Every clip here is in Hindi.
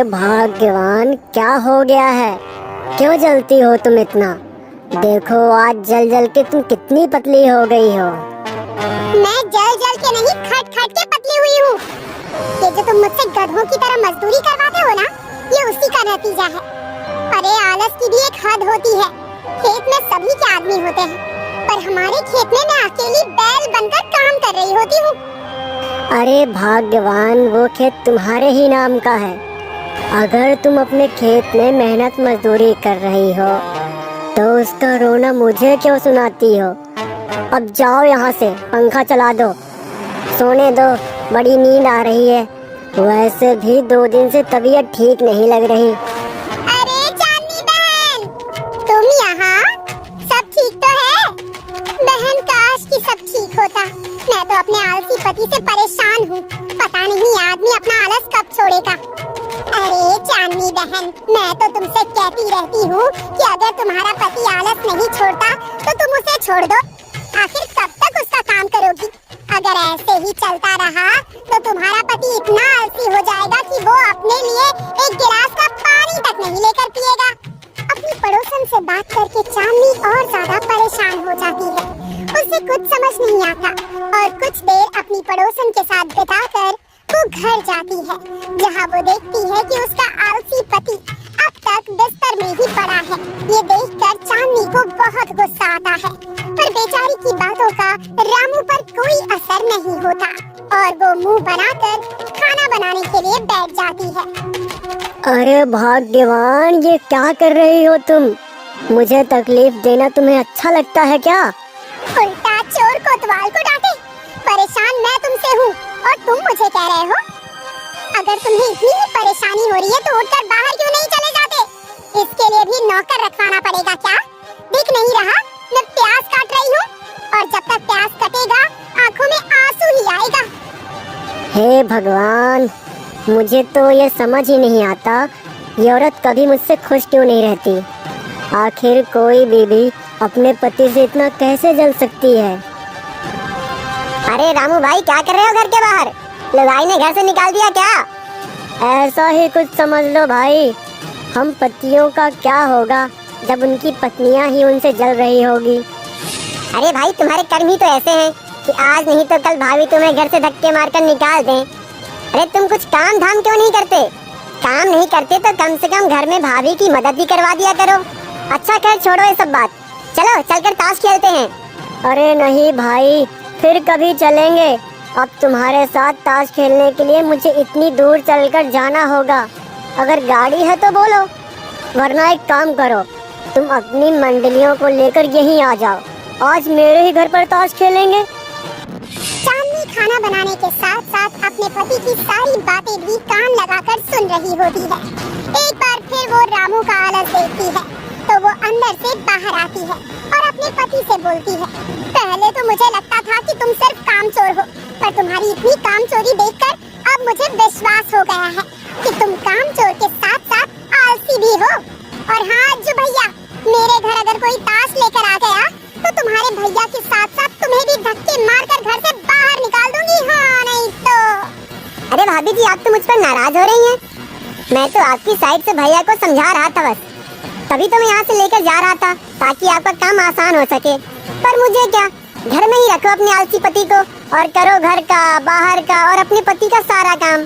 भाग्यवान, क्या हो गया है? क्यों जलती हो तुम इतना? देखो आज जल जल के तुम कितनी पतली हो गई हो। मैं जल जल के नहीं, खट खट के पतली हुई हूँ। ये जो तुम मुझसे गधों की तरह मजदूरी करवाते हो ना, ये उसी का नतीजा है। अरे आलस की भी एक हद होती है। खेत में सभी के आदमी होते हैं, पर हमारे खेत में मैं अकेली बैल बनकर काम कर रही होती हूँ। अरे भाग्यवान, वो खेत तुम्हारे ही नाम का है। अगर तुम अपने खेत में मेहनत मजदूरी कर रही हो तो उसका रोना मुझे क्यों सुनाती हो? अब जाओ यहाँ से, पंखा चला दो, सोने दो, बड़ी नींद आ रही है। वैसे भी 2 दिन से तबीयत ठीक नहीं लग रही। अरे चांदनी बहन, तुम यहाँ? सब ठीक तो है? बहन काश कि सब ठीक होता। मैं तो अपने आलसी पति से परेशान हूँ। पता नहीं आदमी अपना आलस कब छोड़ेगा। अरे चांदनी बहन, मैं तो तुमसे कहती रहती हूँ कि अगर तुम्हारा पति आलस नहीं छोड़ता तो तुम उसे छोड़ दो। आखिर कब तक उसका काम करोगी? अगर ऐसे ही चलता रहा तो तुम्हारा पति इतना आलसी हो जाएगा कि वो अपने लिए एक गिलास का पानी तक नहीं लेकर पिएगा। अपनी पड़ोसन से बात करके चांदनी और ज्यादा परेशान हो जाती है। उसे कुछ समझ नहीं आता और कुछ देर अपनी पड़ोसन के साथ बिताकर वो घर जाती है, जहाँ वो देखती है कि उसका आलसी पति अब तक बिस्तर में ही पड़ा है। ये देखकर चांदनी को बहुत गुस्सा आता है, पर बेचारी की बातों का रामू पर कोई असर नहीं होता और वो मुंह बनाकर खाना बनाने के लिए बैठ जाती है। अरे भाग्यवान, ये क्या कर रही हो तुम? मुझे तकलीफ देना तुम्हें अच्छा लगता है क्या? उल्टा चोर कोतवाल को डांटे। परेशान मैं तुमसे हूँ और तुम मुझे कह रहे हो? अगर तुम्हें इतनी ही परेशानी हो रही है तो उठकर बाहर क्यों नहीं चले जाते? इसके लिए भी नौकर रखवाना पड़ेगा क्या? दिख नहीं रहा मैं प्याज काट रही हूँ, और जब तक प्याज कटेगा आंखों में आंसू ही आएगा। हे भगवान, मुझे तो ये समझ ही नहीं आता, ये औरत कभी मुझसे खुश क्यों नहीं रहती। आखिर कोई बीवी अपने पति से इतना कैसे जल सकती है? अरे रामू भाई, क्या कर रहे हो घर के बाहर? लुगाई ने घर से निकाल दिया क्या? ऐसा ही कुछ समझ लो भाई। हम पतियों का क्या होगा जब उनकी पत्नियां ही उनसे जल रही होगी। अरे भाई, तुम्हारे कर्म ही तो ऐसे हैं कि आज नहीं तो कल भाभी तुम्हें घर से धक्के मारकर निकाल दें। अरे तुम कुछ काम धाम क्यों नहीं करते? काम नहीं करते तो कम से कम घर में भाभी की मदद भी करवा दिया करो। अच्छा खैर छोड़ो ये सब बात, चलो चलकर ताश खेलते हैं। अरे नहीं भाई, फिर कभी चलेंगे। अब तुम्हारे साथ ताश खेलने के लिए मुझे इतनी दूर चलकर जाना होगा। अगर गाड़ी है तो बोलो, वरना एक काम करो, तुम अपनी मंडलियों को लेकर यहीं आ जाओ। आज मेरे ही घर पर ताश खेलेंगे। चांदनी खाना बनाने के साथ साथ अपने पति की सारी बातें भी कान लगाकर सुन रही होती है। एक बार फिर वो रामू का आलस देखती है तो वो अंदर से बाहर आती है और अपने पति से बोलती है, पहले तो मुझे लगता था कि तुम सिर्फ कामचोर हो, पर तुम्हारी इतनी कामचोरी देखकर अब मुझे विश्वास हो गया है कि तुम कामचोर के साथ साथ आलसी भी हो। और हाँ अज्जू भैया, मेरे घर अगर कोई ताश लेकर आ गया तो तुम्हारे भैया के साथ साथ तुम्हें भी धक्के मारकर घर से बाहर निकाल दूंगी। हाँ नहीं तो। अरे भाभी जी, आप तो मुझ पर नाराज हो रही हैं। मैं तो आपकी साइड से भैया को समझा रहा था बस, तभी तो मैं यहाँ से लेकर जा रहा था ताकि आपका काम आसान हो सके। पर मुझे क्या, घर में ही रखो अपने आलसी पति को और करो घर का, बाहर का और अपने पति का सारा काम।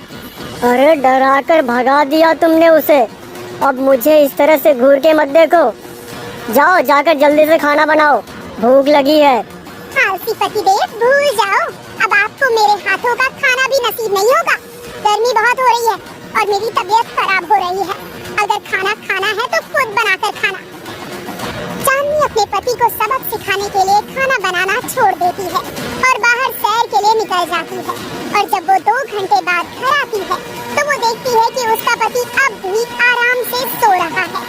अरे डरा कर भगा दिया तुमने उसे, अब मुझे इस तरह से घूर के मत देखो। जाओ, जाकर जल्दी से खाना बनाओ, भूख लगी है। आलसी पतिदेव, भूल जाओ, अब आपको मेरे हाथों का खाना भी नसीब नहीं होगा। गर्मी बहुत हो रही है और मेरी तबीयत खराब हो रही है। अगर खाना खाना है तो खुद बनाकर खाना। चांदनी अपने पति को सबक सिखाने के लिए खाना बनाना छोड़ देती है और बाहर सैर के लिए निकल जाती है। और जब वो 2 घंटे बाद घर आती है तो वो देखती है कि उसका पति अब भी आराम से सो रहा है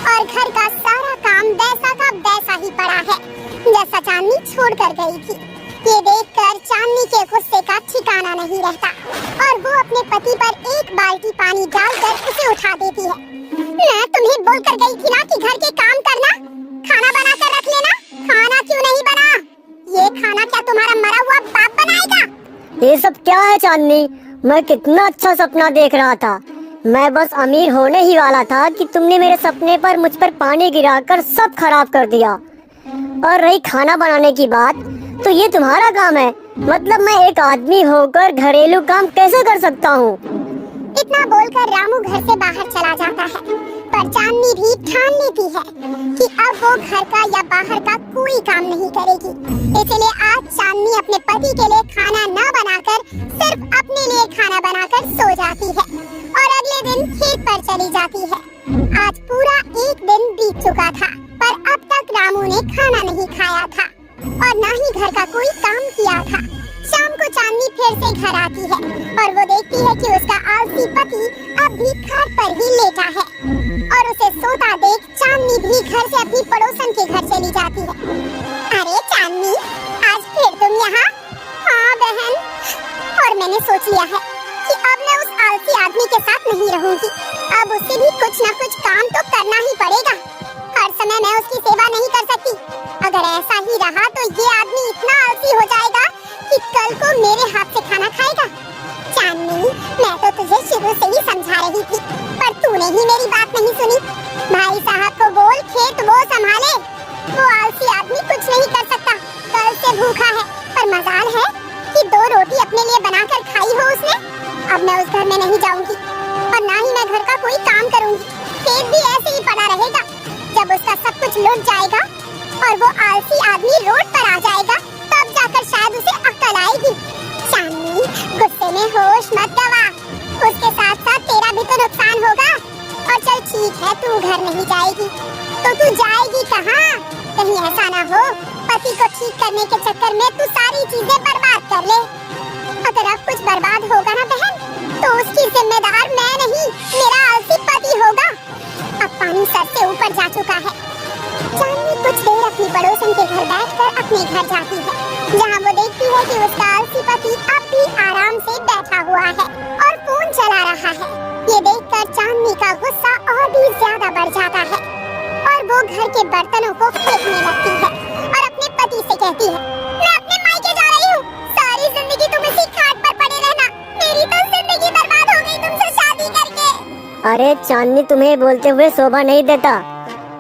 और घर का सारा काम वैसा का वैसा ही पड़ा है जैसा चांदनी छोड़ कर गई थी। ये देखकर चांदनी के गुस्से का ठिकाना नहीं रहता और वो अपने पति पर 1 बाल्टी पानी डालकर उसे उठा देती है। मैं तुम्हें बोलकर गई थी ना कि घर के काम करना, खाना बना कर रख लेना। खाना क्यों नहीं बना? ये खाना क्या तुम्हारा मरा हुआ बाप बनाएगा? ये सब क्या है चांदनी? मैं कितना अच्छा सपना देख रहा था। मैं बस अमीर होने ही वाला था कि तुमने मेरे सपने पर मुझ पर पानी गिराकर सब खराब कर दिया। और रही खाना बनाने की बात, तो ये तुम्हारा काम है। मतलब मैं एक आदमी होकर घरेलू काम कैसे कर सकता हूँ? इतना बोलकर रामू घर से बाहर चला जाता है। पर चांदनी भी ठान लेती है कि अब वो घर का या बाहर का कोई काम नहीं करेगी। इसलिए आज चांदनी अपने पति के लिए खाना न बनाकर सिर्फ अपने लिए खाना बनाकर सो जाती है और अगले दिन खेत पर चली जाती है। आज पूरा एक दिन बीत चुका था, पर अब तक रामू ने खाना नहीं खाया था और न ही घर का कोई काम किया था। शाम को चांदनी फिर से घर आती है और वो देखती है कि उसका आलसी पति अब भी खाट पर ही लेटा है और उसे सोता देख चांदनी भी घर से अपनी पड़ोसन के घर चली जाती है। अरे चांदनी, आज फिर तुम यहाँ? हाँ बहन, और मैंने सोच लिया है कि अब मैं उस आलसी आदमी के साथ नहीं रहूंगी। अब उससे भी कुछ न कुछ काम तो करना ही पड़ेगा। हर समय मैं उसकी सेवा नहीं कर सकती। अगर ऐसा ही रहा तो ये आदमी इतना आलसी हो जाएगा कि कल को मेरे हाथ से खाना खाएगा। चांदनी, मैं तो तुझे शुरू से ही समझा रही थी, पर तूने ही मेरी बात नहीं सुनी। भाई साहब को बोल खेत वो संभाले। वो आलसी आदमी कुछ नहीं कर सकता, कल से भूखा है। पर मजाल है कि 2 रोटी अपने लिए बनाकर खाई हो उसने। अब मैं उस घर में नहीं जाऊंगी और ना ही मैं घर का कोई काम करूंगी। खेत भी ऐसे ही पड़ा रहेगा। जब उसका सब कुछ लुट जाएगा और वो आलसी आदमी रोड पर आ जाएगा, तब जाकर शायद उसे अक्ल आएगी। चांदनी, गुस्से में होश मत गवा। उसके साथ साथ तेरा भी तो नुकसान होगा। और चल ठीक है, तू घर नहीं जाएगी तो तू जाएगी कहाँ? कहीं ऐसा ना हो पति को ठीक करने के चक्कर में तू सारी चीजें बर्बाद कर ले। अगर अब कुछ बर्बाद होगा ना बहन, तो उसकी जिम्मेदार मैं नहीं, मेरा आलसी पति होगा। अब पानी सर से ऊपर जा चुका है। चांदनी कुछ देर अपनी पड़ोसन के घर बैठकर अपने घर जाती है, जहाँ वो देखती है कि उसका आलसी पति अब भी आराम से बैठा हुआ है और फोन चला रहा है। ये देखकर चांदनी का गुस्सा और भी ज्यादा बढ़ जाता है और वो घर के बर्तनों को फेंकने लगती है और अपने पति से कहती है, मैं अपने मायके जा रही हूँ। सारी जिंदगी तुम इसी खाट पर पड़े रहना। मेरी तो जिंदगी बर्बाद हो गई तुमसे शादी करके। अरे चांदनी, तुम्हें बोलते हुए शोभा नहीं देता,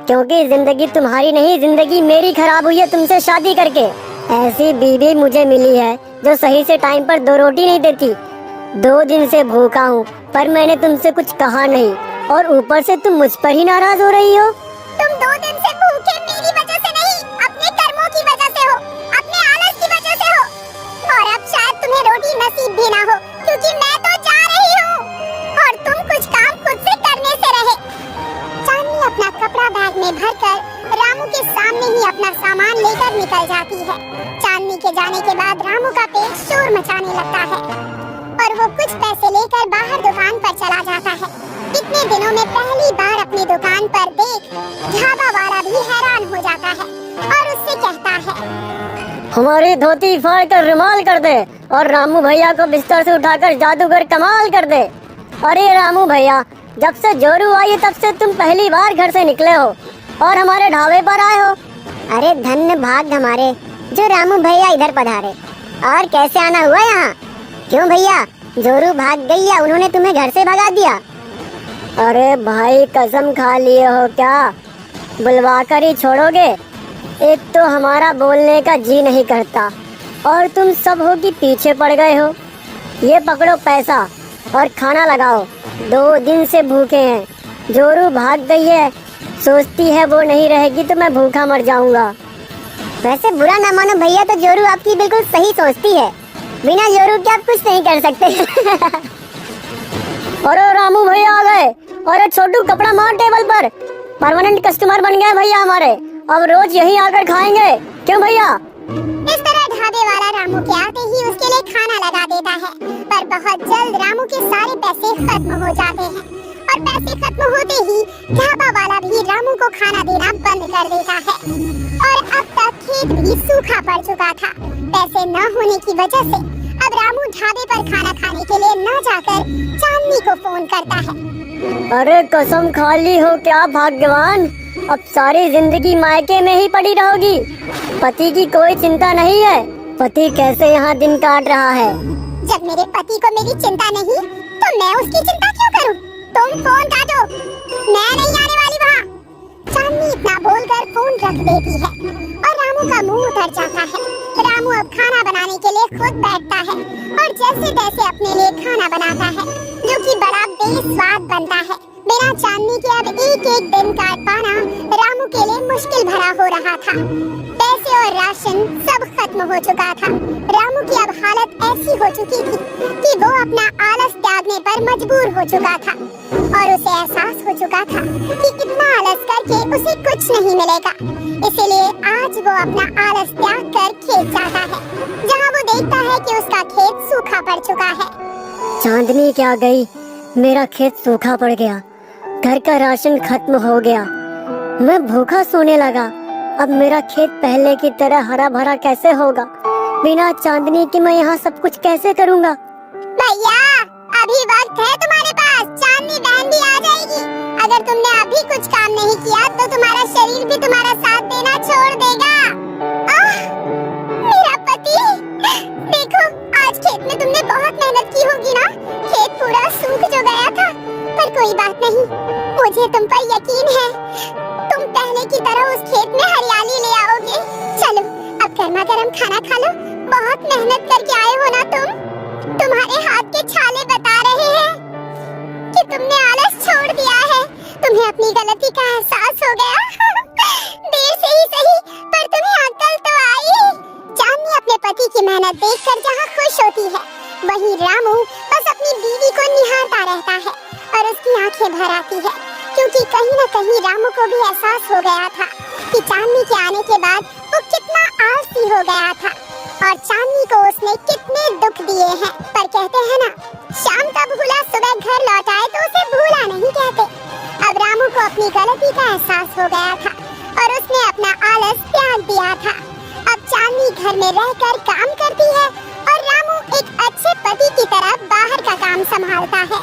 क्योंकि जिंदगी तुम्हारी नहीं, जिंदगी मेरी खराब हुई है तुमसे शादी करके। ऐसी बीवी मुझे मिली है जो सही से टाइम पर 2 रोटी नहीं देती। 2 दिन से भूखा हूँ, पर मैंने तुमसे कुछ कहा नहीं और ऊपर से तुम मुझ पर ही नाराज हो रही हो। तुम 2 दिन से भूखे मेरी वजह से नहीं, अपने कर्मों की वजह से हो, अपने आलस की वजह से हो। और अब शायद तुम्हें रोटी नसीब भी ना हो, क्योंकि मैं तो जा रही हूँ और तुम कुछ काम खुद से करने से रहे। चांदनी अपना कपड़ा बैग में भरकर रामू के सामने ही अपना सामान लेकर निकल जाती है। चांदनी के जाने के बाद रामू का पेट शोर मचाने लगता है और वो कुछ पैसे लेकर बाहर दुकान पर चला जाता है। इतने दिनों में पहली बार अपनी दुकान पर देख ढाबा वाला भी हैरान हो जाता है और उससे कहता है, हमारी धोती फाड़ कर रुमाल कर दे और रामू भैया को बिस्तर से उठाकर जादूगर कमाल कर दे। अरे रामू भैया, जब से जोरू आई है तब से तुम पहली बार घर से निकले हो और हमारे ढाबे पर आए हो। अरे धन्य भाग हमारे जो रामू भैया इधर पधारे। और कैसे आना हुआ यहाँ? क्यों भैया, जोरू भाग गई या उन्होंने तुम्हें घर से भगा दिया? अरे भाई, कसम खा लिए हो क्या? बुलवा कर ही छोड़ोगे? एक तो हमारा बोलने का जी नहीं करता और तुम सब हो कि पीछे पड़ गए हो। ये पकड़ो पैसा और खाना लगाओ। 2 दिन से भूखे हैं। जोरू भाग गई है, सोचती है वो नहीं रहेगी तो मैं भूखा मर जाऊंगा। वैसे बुरा ना मानो भैया, तो जोरू आपकी बिल्कुल सही सोचती है। बिना जोरू के आप कुछ नहीं कर सकते। अरे रामू भैया आ गए। अरे छोटू, कपड़ा मार टेबल पर। परमानेंट कस्टमर बन गए भैया हमारे, अब रोज यहीं आकर खाएंगे। क्यों भैया? इस तरह ढाबे वाला रामू के आते ही उसके लिए खाना लगा देता है, पर बहुत जल्द रामू के सारे पैसे खत्म हो जाते हैं और पैसे खत्म होते ही ढाबा वाला भी रामू को खाना देना बंद कर देता है। और अब तक खेत भी सूखा पड़ चुका था। पैसे न होने की वजह से अब रामू ढाबे पर खाना खाने के लिए न जाकर चांदनी को फोन करता है। अरे कसम खा ली हो क्या भाग्यवान, अब सारी जिंदगी मायके में ही पड़ी रहोगी। पति की कोई चिंता नहीं है। पति कैसे यहाँ दिन काट रहा है। जब मेरे पति को मेरी चिंता नहीं तो मैं उसकी चिंता क्यों करूं? तुम फोन काटो, मैं नहीं आने वाली वहाँ। चांदनी इतना बोलकर फोन रख देती है और रामू का मुंह उतर जाता है। रामू अब खाना बनाने के लिए खुद बैठता है और जैसे तैसे अपने लिए खाना बनाता है, जो कि बड़ा बेस्वाद बनता है। बिना चांदनी के अब एक एक दिन काट पाना रामू के लिए मुश्किल भरा हो रहा था। पैसे और राशन सब खत्म हो चुका था। रामू की अब हालत ऐसी हो चुकी थी कि वो अपना आलस त्यागने पर मजबूर हो चुका था और उसे एहसास हो चुका था कि इतना आलस करके उसे कुछ नहीं मिलेगा। इसीलिए आज वो अपना आलस त्याग कर खेत जाता है, जहाँ वो देखता है कि उसका खेत सूखा पड़ चुका है। चांदनी क्या गई, मेरा खेत सूखा पड़ गया, घर का राशन खत्म हो गया, मैं भूखा सोने लगा। अब मेरा खेत पहले की तरह हरा भरा कैसे होगा? बिना चांदनी के मैं यहाँ सब कुछ कैसे करूँगा? भैया, अभी वक्त है तुम्हारे पास, चांदनी बहन भी आ जाएगी। अगर तुमने अभी कुछ काम नहीं किया तो तुम्हारा शरीर भी तुम्हारा साथ देना छोड़ देगा। आह, मेरा पति, देखो आज खेत में तुमने बहुत मेहनत की होगी ना। खेत पूरा सूख जो गया था, पर कोई बात नहीं, मुझे तुम पर यकीन है, तुम पहले की तरह उस खेत में हरियाली ले आओगे। चलो अब गर्मा गर्म खाना खा लो, बहुत मेहनत करके आए हो ना तुम। तुम्हारे हाथ के छाले बता रहे हैं कि तुमने आलस छोड़ दिया है, तुम्हें अपनी गलती का एहसास हो गया। देर से ही सही, पर तुम्हें अक्ल तो आई। चांदनी अपने पति की मेहनत देखकर जहाँ खुश होती है, वहीं रामू बस अपनी बीवी को निहारता रहता है और उसकी आंखें भर आती है, क्योंकि कहीं न कहीं रामू को भी एहसास हो गया था कि चांदनी के आने के बाद वो कितना आलसी हो गया था और चांदनी को उसने कितने दुख दिए हैं। पर कहते हैं ना, शाम का भूला सुबह घर लौट आए तो उसे भूला नहीं कहते। अब रामू को अपनी गलती का एहसास हो गया था और उसने अपना आलस त्याग दिया था। अब चांदनी घर में रहकर काम करती है और रामू एक अच्छे पति की तरह बाहर का काम संभालता है।